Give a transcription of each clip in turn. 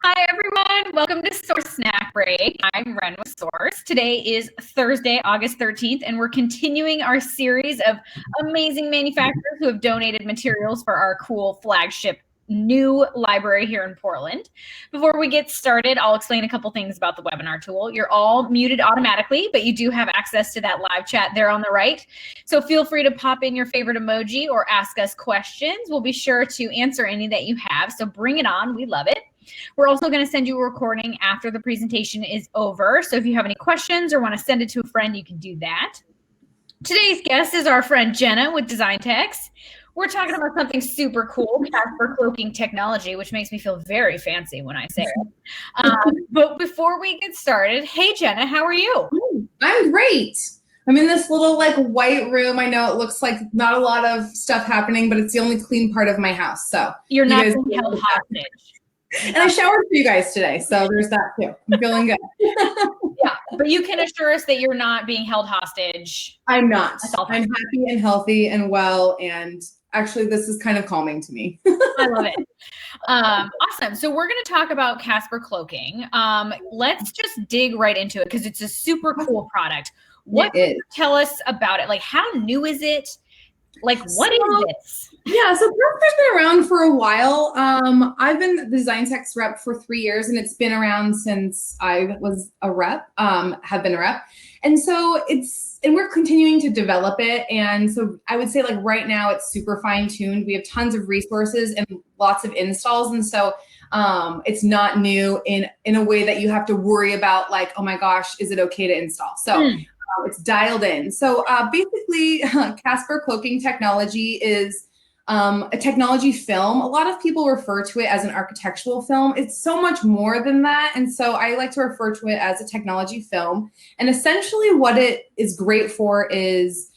Hi, everyone. Welcome to Source Snack Break. I'm Ren with Source. Today is Thursday, August 13th, and we're continuing our series of amazing manufacturers who have donated materials for our cool flagship new library here in Portland. Before we get started, I'll explain a couple things about the webinar tool. You're all muted automatically, but you do have access to that live chat there on the right. So feel free to pop in your favorite emoji or ask us questions. We'll be sure to answer any that you have, so bring it on. We love it. We're also going to send you a recording after the presentation is over. So if you have any questions or want to send it to a friend, you can do that. Today's guest is our friend Jenna with Designtex. We're talking about something super cool, Casper Cloaking Technology, which makes me feel very fancy when I say it. But before we get started, hey Jenna, how are you? I'm great. I'm in this little white room. I know it looks like not a lot of stuff happening, but it's the only clean part of my house. So you're not being held hostage. And I showered for you guys today, so there's that too. I'm feeling good. Yeah, but you can assure us that you're not being held hostage. I'm not. I'm happy and healthy and well, and actually this is kind of calming to me. I love it. Awesome. So we're going to talk about Casper Cloaking. Let's just dig right into it because it's a super cool product. What can you tell us about it? Like, how new is it? Like, what is this? Yeah, so Casper's been around for a while. I've been the Designtex rep for 3 years, and it's been around since I was a rep, have been a rep. And so we're continuing to develop it. And so I would say right now it's super fine-tuned. We have tons of resources and lots of installs. And so it's not new in a way that you have to worry about oh my gosh, is it okay to install? So it's dialed in. So basically, Casper Cloaking Technology is a technology film. A lot of people refer to it as an architectural film. It's so much more than that. And so I like to refer to it as a technology film. And essentially what it is great for is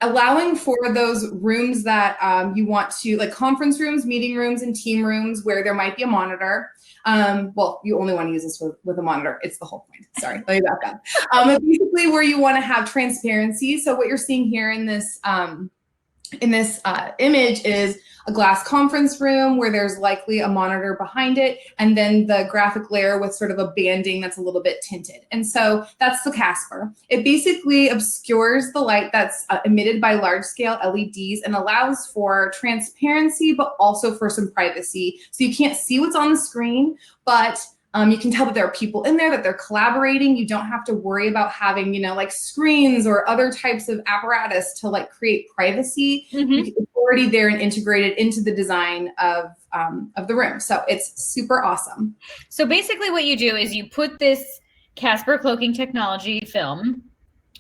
allowing for those rooms that you want to, like conference rooms, meeting rooms, and team rooms where there might be a monitor. Well, you only want to use this with a monitor. It's the whole point. Sorry, let me back up. Basically, where you want to have transparency. So what you're seeing here in this image is a glass conference room where there's likely a monitor behind it, and then the graphic layer with sort of a banding that's a little bit tinted. And so that's the Casper. It basically obscures the light that's emitted by large-scale LEDs and allows for transparency, but also for some privacy. So you can't see what's on the screen, but you can tell that there are people in there, that they're collaborating. You don't have to worry about having, screens or other types of apparatus to create privacy. It's already there and integrated into the design of the room. So it's super awesome. So basically what you do is you put this Casper Cloaking Technology film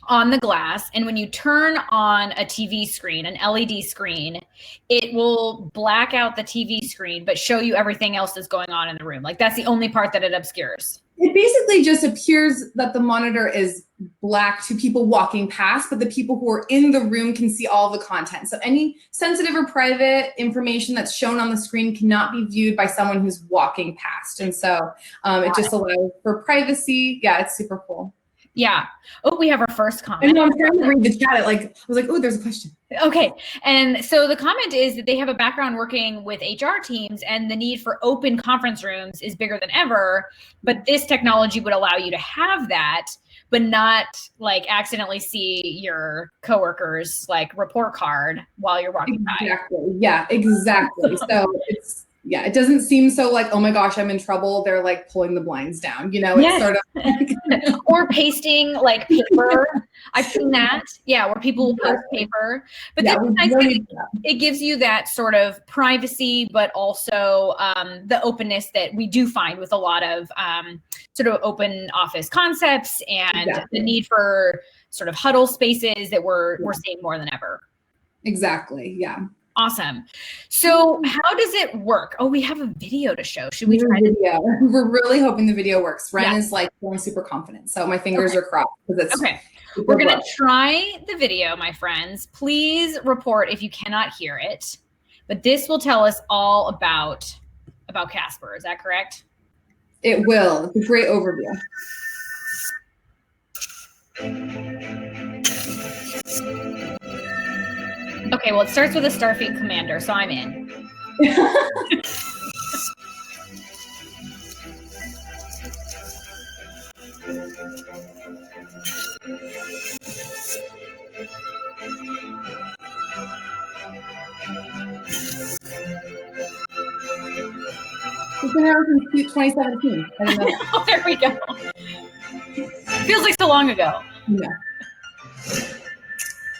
on the glass, and when you turn on a TV screen, an LED screen, it will black out the TV screen but show you everything else that's going on in the room. That's the only part that it obscures. It basically just appears that the monitor is black to people walking past, but the people who are in the room can see all the content. So any sensitive or private information that's shown on the screen cannot be viewed by someone who's walking past. And so it just allows for privacy. Yeah, it's super cool. Yeah. Oh, we have our first comment. I know, I'm trying to read the chat. I was like, oh, there's a question. Okay. And so the comment is that they have a background working with HR teams, and the need for open conference rooms is bigger than ever. But this technology would allow you to have that, but not accidentally see your coworkers report card while you're walking by. Exactly. Yeah, exactly. So it doesn't seem so oh my gosh, I'm in trouble. They're pulling the blinds down, it's sort of or pasting paper. I've seen that. Yeah, where people will post paper. But it gives you that sort of privacy, but also the openness that we do find with a lot of sort of open office concepts and the need for sort of huddle spaces that we're seeing more than ever. Exactly. Yeah. Awesome. So how does it work? Oh, we have a video to show. Should we try the video? We're really hoping the video works. Ren is feeling super confident. So my fingers are crossed. Okay. We're going to try the video, my friends. Please report if you cannot hear it. But this will tell us all about Casper. Is that correct? It will. It's a great overview. Okay, well, it starts with a Starfleet commander, so I'm in. It's been around since 2017. I didn't know that. Oh, there we go. Feels like so long ago. Yeah.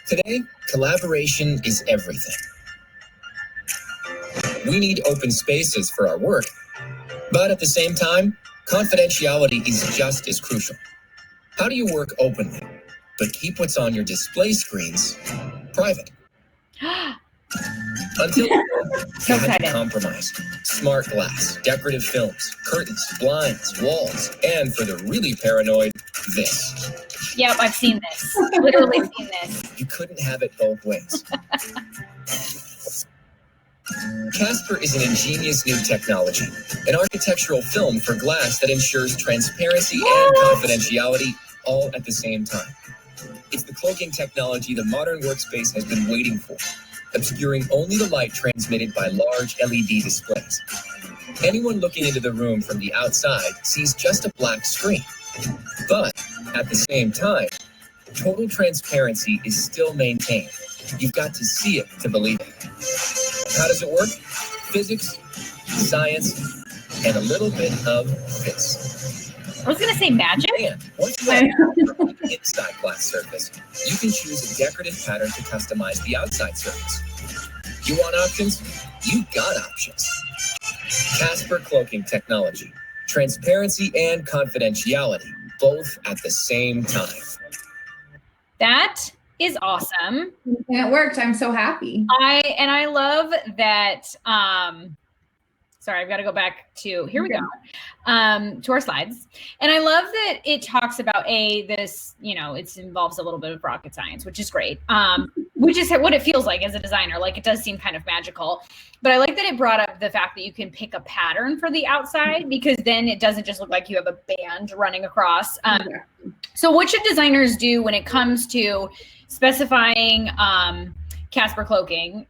Today, collaboration is everything. We need open spaces for our work, but at the same time, confidentiality is just as crucial. How do you work openly, but keep what's on your display screens private? Until you So had to excited. compromise. Smart glass, decorative films, curtains, blinds, walls, and for the really paranoid, this. Yep, I've seen this. Literally seen this. You couldn't have it both ways. Casper is an ingenious new technology, an architectural film for glass that ensures transparency and confidentiality all at the same time. It's the cloaking technology the modern workspace has been waiting for, obscuring only the light transmitted by large LED displays. Anyone looking into the room from the outside sees just a black screen. But at the same time, total transparency is still maintained. You've got to see it to believe it. How does it work? Physics, science, and a little bit of this. I was gonna say magic. And once you have an inside glass surface, you can choose a decorative pattern to customize the outside surface. You want options? You got options. Casper Cloaking Technology. Transparency and confidentiality, both at the same time. That is awesome. And it worked. I'm so happy. I love that. Sorry, I've got to go back to, here we go, to our slides. And I love that it talks about this, it involves a little bit of rocket science, which is great. Which is what it feels like as a designer. Like, it does seem kind of magical. But I like that it brought up the fact that you can pick a pattern for the outside, because then it doesn't just look like you have a band running across. So what should designers do when it comes to specifying Casper Cloaking?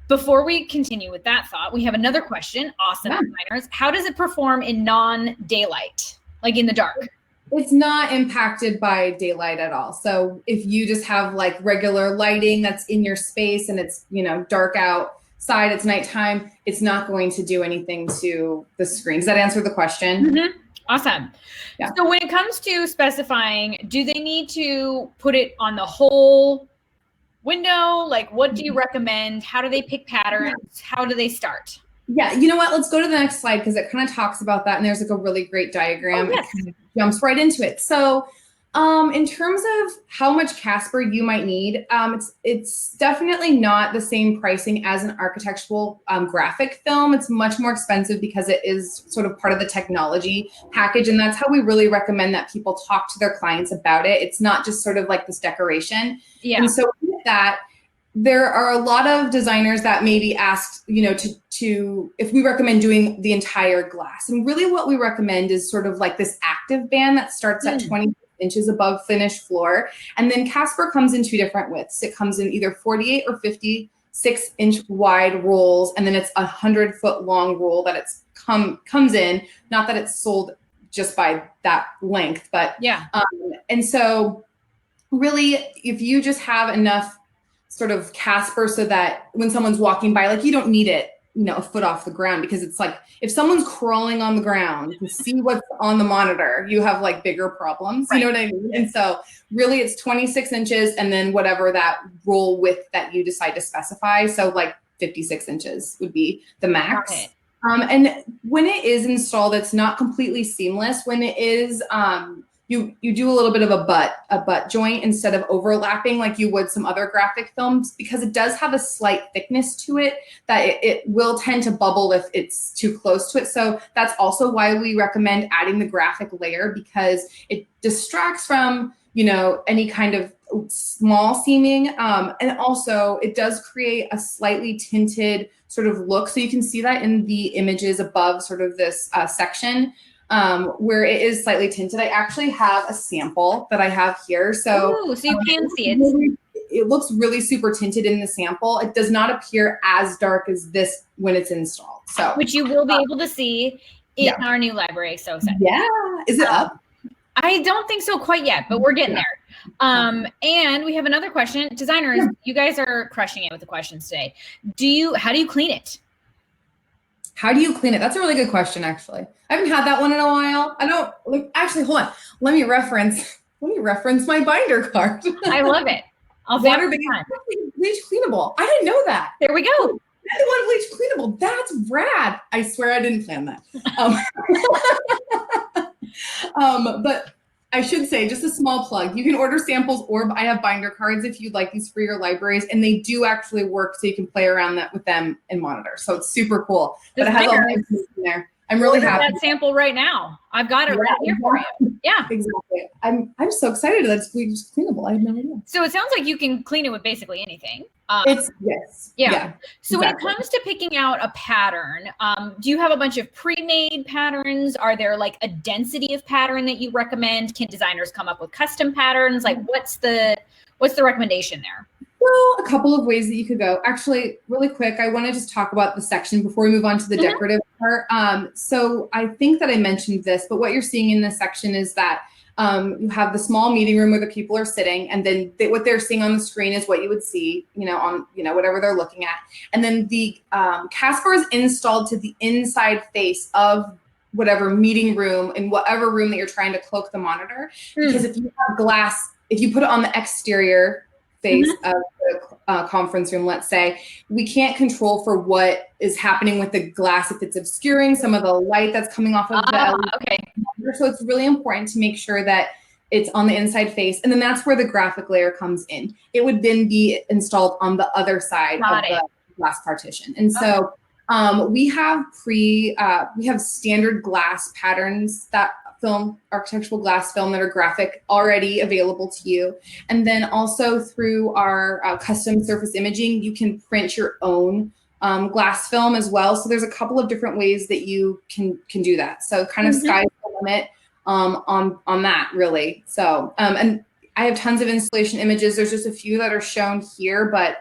Before we continue with that thought, we have another question. Awesome, designers. How does it perform in non-daylight, like in the dark? It's not impacted by daylight at all. So if you just have like regular lighting that's in your space and it's, dark outside, it's nighttime, it's not going to do anything to the screen. Does that answer the question? Mm-hmm. Awesome. Yeah. So when it comes to specifying, do they need to put it on the whole window? Like, what do you recommend? How do they pick patterns? How do they start? Yeah, you know what? Let's go to the next slide because it kind of talks about that. And there's like a really great diagram. Oh, yes. It kind of jumps right into it. So in terms of how much Casper you might need, it's definitely not the same pricing as an architectural graphic film. It's much more expensive because it is sort of part of the technology package. And that's how we really recommend that people talk to their clients about it. It's not just sort of like this decoration. Yeah. And so with that, there are a lot of designers that maybe asked, to if we recommend doing the entire glass. And really what we recommend is sort of like this active band that starts at 20 inches above finished floor. And then Casper comes in two different widths. It comes in either 48 or 56-inch wide rolls, and then it's 100-foot long roll that it's comes in. Not that it's sold just by that length, but yeah. And so really, if you just have enough sort of Casper so that when someone's walking by, like, you don't need it, a foot off the ground, because it's like, if someone's crawling on the ground to see what's on the monitor, you have like bigger problems, you know what I mean? And so really it's 26 inches and then whatever that roll width that you decide to specify. So like 56 inches would be the max. And when it is installed, it's not completely seamless. When it is, you do a little bit of a butt joint instead of overlapping like you would some other graphic films, because it does have a slight thickness to it that it will tend to bubble if it's too close to it. So that's also why we recommend adding the graphic layer, because it distracts from, any kind of small seaming. And also it does create a slightly tinted sort of look. So you can see that in the images above sort of this section. Where it is slightly tinted. I actually have a sample that I have here. So, so you can see it. It looks really super tinted in the sample. It does not appear as dark as this when it's installed. So, which you will be able to see in our new library. So excited. Yeah. Is it up? I don't think so quite yet, but we're getting there. And we have another question. Designers, you guys are crushing it with the questions today. How do you clean it? How do you clean it? That's a really good question, actually. I haven't had that one in a while. I don't actually, hold on. Let me reference my binder card. I love it. I'll Water-based bleach cleanable. I didn't know that. There we go. Oh, one bleach cleanable. That's rad. I swear I didn't plan that. But I should say, just a small plug. You can order samples, or I have binder cards if you'd like these for your libraries, and they do actually work, so you can play around with them and monitor. So it's super cool. But it has all the information there. I'm really happy. That sample right now. I've got it right here for you. Yeah, exactly. I'm so excited that it's bleach cleanable. I had no idea. So it sounds like you can clean it with basically anything. Yes. Yeah. So when it comes to picking out a pattern, do you have a bunch of pre-made patterns? Are there like a density of pattern that you recommend? Can designers come up with custom patterns? Like what's the recommendation there? Well, a couple of ways that you could go. Actually, really quick, I want to just talk about the section before we move on to the decorative part. So I think that I mentioned this, but what you're seeing in this section is that you have the small meeting room where the people are sitting, and then what they're seeing on the screen is what you would see, on whatever they're looking at. And then the Casper is installed to the inside face of whatever meeting room, in whatever room that you're trying to cloak the monitor. Because if you have glass, if you put it on the exterior face of the conference room, let's say, we can't control for what is happening with the glass if it's obscuring some of the light that's coming off of the LED. So it's really important to make sure that it's on the inside face, and then that's where the graphic layer comes in. It would then be installed on the other side of the glass partition. And so we have standard glass patterns, that architectural glass film, that are graphic already available to you. And then also through our custom surface imaging, you can print your own glass film as well. So there's a couple of different ways that you can do that. So kind of sky's the limit on that, really. So and I have tons of installation images. There's just a few that are shown here, but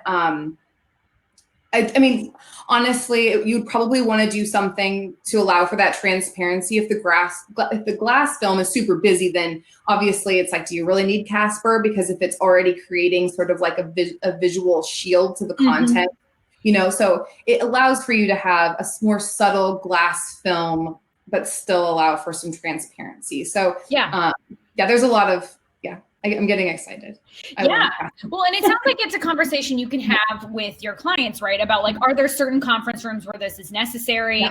I mean, honestly, you'd probably want to do something to allow for that transparency. If the glass film is super busy, then obviously it's like, do you really need Casper? Because if it's already creating sort of like a visual shield to the content, so it allows for you to have a more subtle glass film, but still allow for some transparency. So there's a lot of, I'm getting excited. Well, and it sounds like it's a conversation you can have with your clients, right? About like, are there certain conference rooms where this is necessary?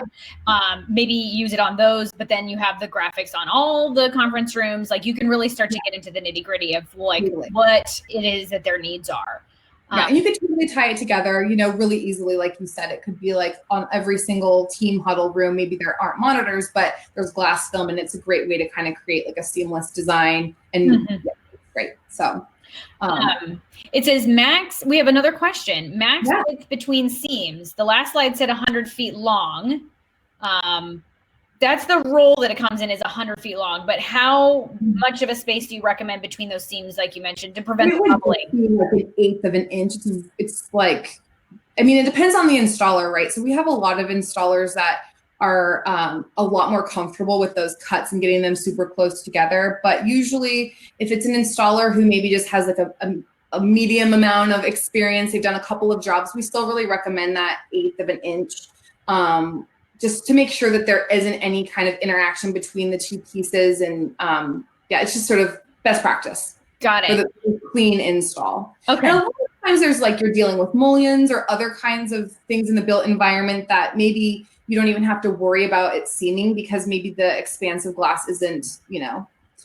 Maybe use it on those, but then you have the graphics on all the conference rooms. Like you can really start to get into the nitty gritty of like what it is that their needs are. And you could totally tie it together, really easily. Like you said, it could be like on every single team huddle room. Maybe there aren't monitors, but there's glass film, and it's a great way to kind of create like a seamless design. And great. So it says max. We have another question. Max width between seams. The last slide said 100 feet long. That's the roll that it comes in is 100 feet long. But how much of a space do you recommend between those seams, like you mentioned, to prevent the bubbling? Like 1/8 of an inch. It's like, I mean, it depends on the installer, right? So we have a lot of installers that are a lot more comfortable with those cuts and getting them super close together. But usually if it's an installer who maybe just has like a medium amount of experience, they've done a couple of jobs, we still really recommend that 1/8 of an inch, just to make sure that there isn't any kind of interaction between the two pieces. And it's just sort of best practice. Got it. For the clean install. Okay. And a lot of times there's like, you're dealing with mullions or other kinds of things in the built environment that maybe you don't even have to worry about it seaming, because maybe the expansive glass isn't,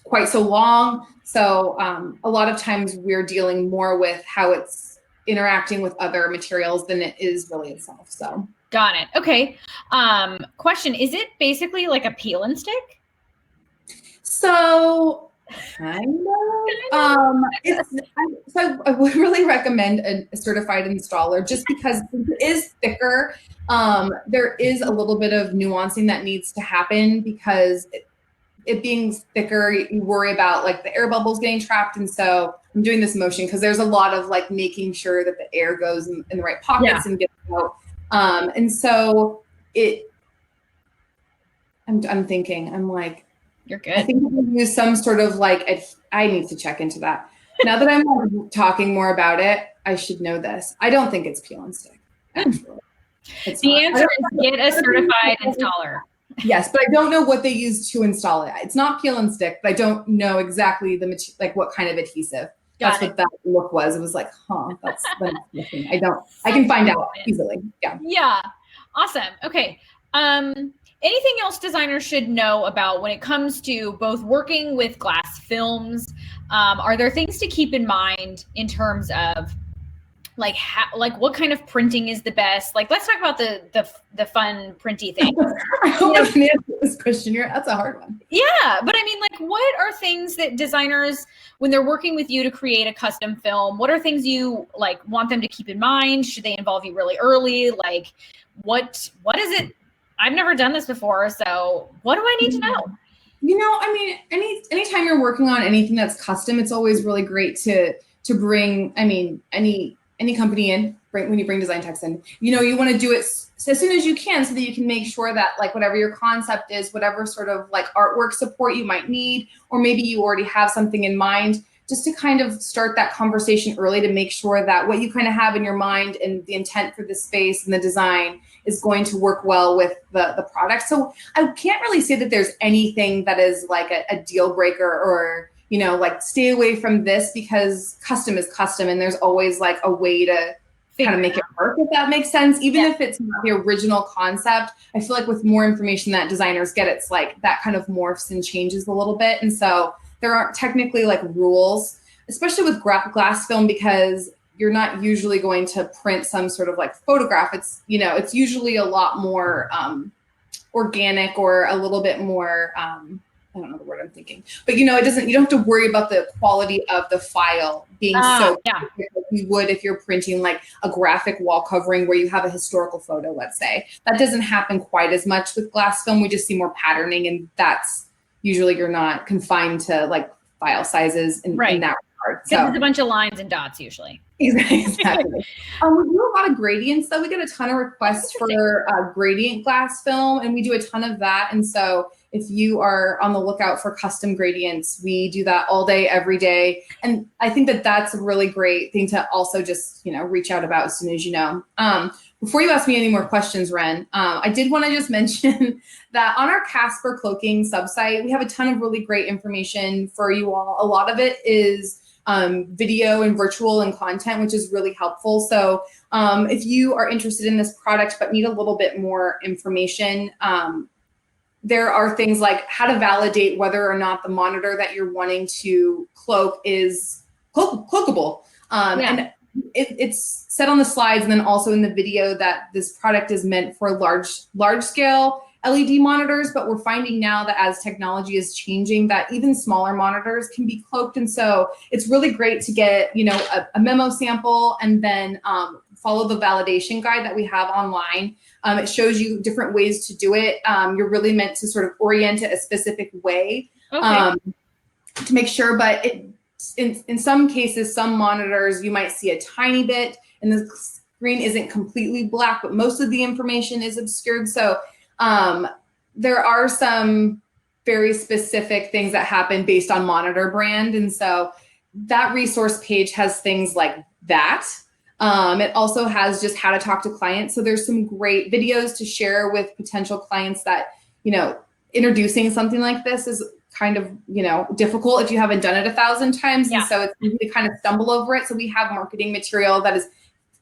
quite so long. So a lot of times we're dealing more with how it's interacting with other materials than it is really itself. So. Got it. Okay. Question, is it basically like a peel and stick? So kind of. So I would really recommend a certified installer, just because it is thicker. There is a little bit of nuancing that needs to happen, because it being thicker, you worry about like the air bubbles getting trapped. And so I'm doing this motion because there's a lot of like making sure that the air goes in the right pockets and gets out. And so I'm thinking, I'm like, you're good. I think we can use some sort of like, I need to check into that. Now that I'm talking more about it, I should know this. I don't think it's peel and stick, actually. It's The not. answer is get a certified installer. Yes, but I don't know what they use to install it. It's not peel and stick, but I don't know exactly like what kind of adhesive. That's what that look was. It was like, that's nothing. I can find out easily. Yeah. Yeah. Awesome. Okay. Anything else designers should know about when it comes to both working with glass films? Are there things to keep in mind in terms of like what kind of printing is the best? Like, let's talk about the fun printy thing. I hope I can answer this question. That's a hard one. Yeah, but I mean, like, what are things that designers, when they're working with you to create a custom film, what are things you like want them to keep in mind? Should they involve you really early? Like, what is it? I've never done this before, so what do I need to know? I mean, anytime you're working on anything that's custom, it's always really great to bring, any company in, when you bring Designtex in, you want to do it as soon as you can so that you can make sure that like whatever your concept is, whatever sort of like artwork support you might need, or maybe you already have something in mind, just to kind of start that conversation early to make sure that what you kind of have in your mind and the intent for the space and the design is going to work well with the product. So I can't really say that there's anything that is like a deal breaker or like stay away from this, because custom is custom and there's always like a way to kind of make it work, if that makes sense. Even if it's not the original concept, I feel like with more information that designers get, it's like that kind of morphs and changes a little bit. And so there aren't technically like rules, especially with glass film, because you're not usually going to print some sort of like photograph. It's, it's usually a lot more organic or a little bit more, I don't know the word I'm thinking, but you don't have to worry about the quality of the file being like you would if you're printing like a graphic wall covering where you have a historical photo, let's say. That doesn't happen quite as much with glass film. We just see more patterning, and that's usually you're not confined to like file sizes in that regard. So it's a bunch of lines and dots usually. Exactly. We do a lot of gradients though. We get a ton of requests for gradient glass film, and we do a ton of that. And so if you are on the lookout for custom gradients, we do that all day, every day. And I think that that's a really great thing to also just, reach out about as soon as you know. Before you ask me any more questions, Ren, I did want to just mention that on our Casper Cloaking subsite, we have a ton of really great information for you all. A lot of it is video and virtual and content, which is really helpful. So if you are interested in this product but need a little bit more information, there are things like how to validate whether or not the monitor that you're wanting to cloak is cloakable. And it's said on the slides and then also in the video that this product is meant for large scale LED monitors, but we're finding now that as technology is changing, that even smaller monitors can be cloaked. And so it's really great to get, a memo sample and then follow the validation guide that we have online. It shows you different ways to do it. You're really meant to sort of orient it a specific way to make sure, but in some cases, some monitors, you might see a tiny bit and the screen isn't completely black, but most of the information is obscured. So there are some very specific things that happen based on monitor brand. And so that resource page has things like that. It also has just how to talk to clients. So there's some great videos to share with potential clients that, introducing something like this is kind of, difficult if you haven't done it 1,000 times. And so it's easy to kind of stumble over it. So we have marketing material that is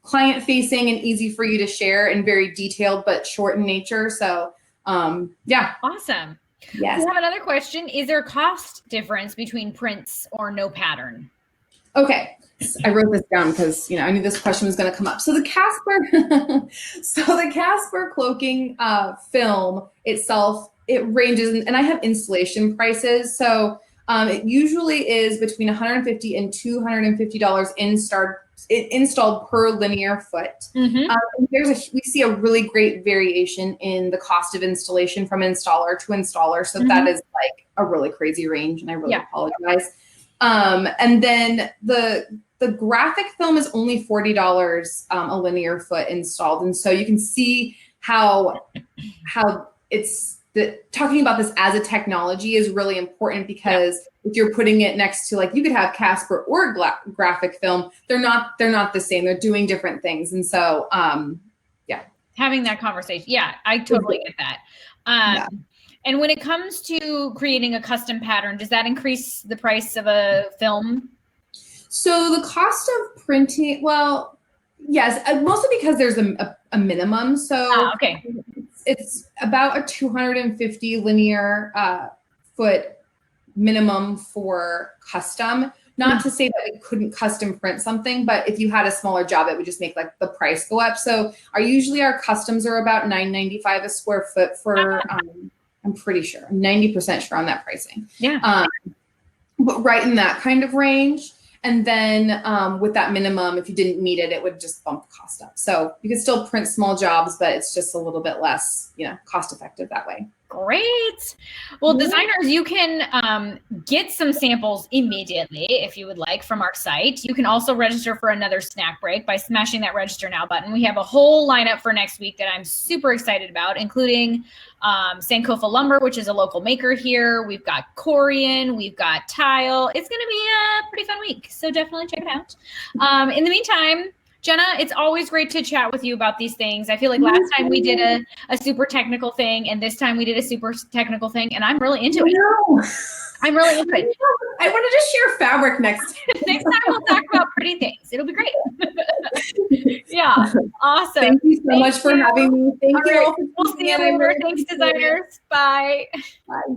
client facing and easy for you to share and very detailed, but short in nature. So Awesome. Yes. We have another question. Is there a cost difference between prints or no pattern? Okay. I wrote this down because, I knew this question was going to come up. So the Casper cloaking film itself, it ranges, and I have installation prices. So it usually is between $150 and $250 installed per linear foot. We see a really great variation in the cost of installation from installer to installer. So that is like a really crazy range, and I really apologize. And then the graphic film is only $40 a linear foot installed. And so you can see how it's talking about this as a technology is really important, because if you're putting it next to, like, you could have Casper or graphic film, they're not the same. They're doing different things. And so, Having that conversation. Yeah, I totally get that. Yeah. And when it comes to creating a custom pattern, does that increase the price of a film? So the cost of printing, well, yes, mostly because there's a minimum. So Okay. it's about a 250 linear foot minimum for custom. Not to say that we couldn't custom print something, but if you had a smaller job, it would just make like the price go up. So our customs are about $9.95 a square foot for, I'm pretty sure, I'm 90% sure on that pricing. Yeah. But right in that kind of range. And then with that minimum, if you didn't meet it, it would just bump the cost up. So you could still print small jobs, but it's just a little bit less, cost effective that way. Great. Well, designers, you can get some samples immediately if you would like from our site. You can also register for another snack break by smashing that register now button. We have a whole lineup for next week that I'm super excited about, including Sankofa Lumber, which is a local maker here. We've got Corian, we've got Tile. It's going to be a pretty fun week, so definitely check it out. In the meantime, Jenna, it's always great to chat with you about these things. I feel like last time we did a super technical thing, and this time we did a super technical thing, and I'm really into it. I'm really into it. I want to just share fabric next time. Next time we'll talk about pretty things. It'll be great. Yeah, awesome. Thank you so much for having me. Thank you. We'll see you later. Thanks, designers. Bye. Bye.